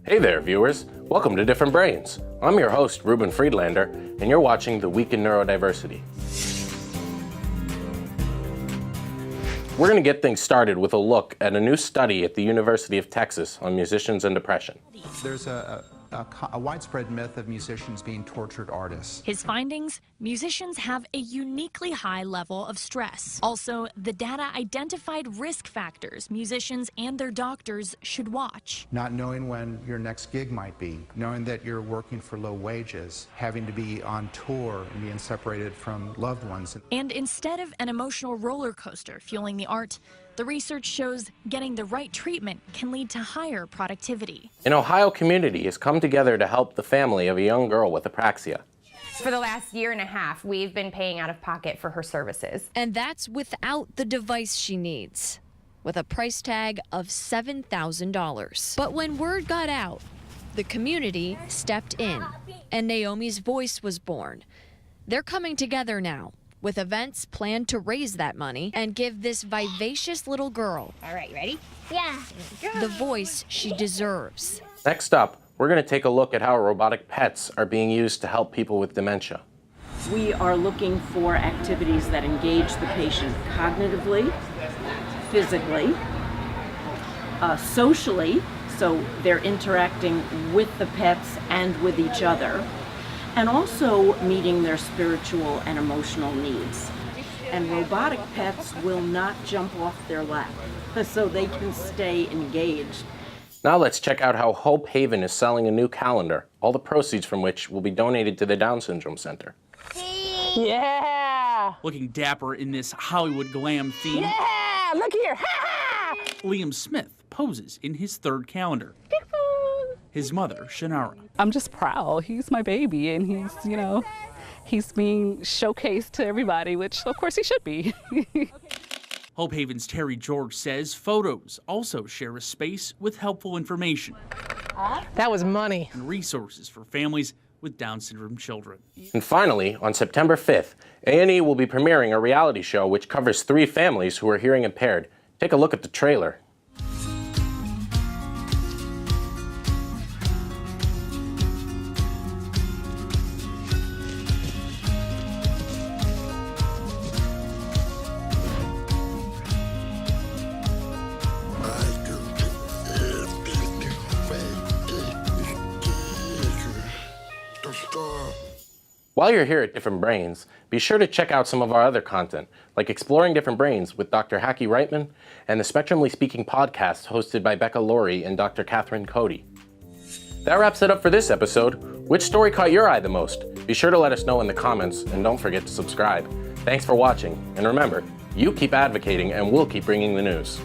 Hey there, viewers. Welcome to Different Brains. I'm your host, Reuben Friedlander, and you're watching The Week in Neurodiversity. We're going to get things started with a look at a new study at the University of Texas on musicians and depression. There's a widespread myth of musicians being tortured artists. His findings, musicians have a uniquely high level of stress. Also, the data identified risk factors musicians and their doctors should watch. Not knowing when your next gig might be, knowing that you're working for low wages, having to be on tour and being separated from loved ones. And instead of an emotional roller coaster fueling the art, the research shows getting the right treatment can lead to higher productivity. An Ohio community has come together to help the family of a young girl with apraxia. For the last year and a half, we've been paying out of pocket for her services. And that's without the device she needs, with a price tag of $7,000. But when word got out, the community stepped in, and Naomi's voice was born. They're coming together now, with events planned to raise that money and give this vivacious little girl, All right, you ready? Yeah. the voice she deserves. Next up, we're going to take a look at how robotic pets are being used to help people with dementia. We are looking for activities that engage the patient cognitively, physically, socially, so they're interacting with the pets and with each other, and also meeting their spiritual and emotional needs. And robotic pets will not jump off their lap, so they can stay engaged. Now let's check out how Hope Haven is selling a new calendar, all the proceeds from which will be donated to the Down Syndrome Center. Yeah! Looking dapper in this Hollywood glam theme, Yeah! Look here! Ha! Liam Smith poses in his third calendar. His mother, Shannara. I'm just proud. He's my baby, and he's being showcased to everybody, which of course he should be. Hope Haven's Terry George says photos also share a space with helpful information That was money. and resources for families with Down syndrome children. And finally, on September 5th, A&E will be premiering a reality show which covers 3 families who are hearing impaired. Take a look at the trailer. While you're here at Different Brains, be sure to check out some of our other content, like Exploring Different Brains with Dr. Haki Reitman and the Spectrumly Speaking podcast hosted by Becca Laurie and Dr. Catherine Cody. That wraps it up for this episode. Which story caught your eye the most? Be sure to let us know in the comments, and don't forget to subscribe. Thanks for watching, and remember, you keep advocating and we'll keep bringing the news.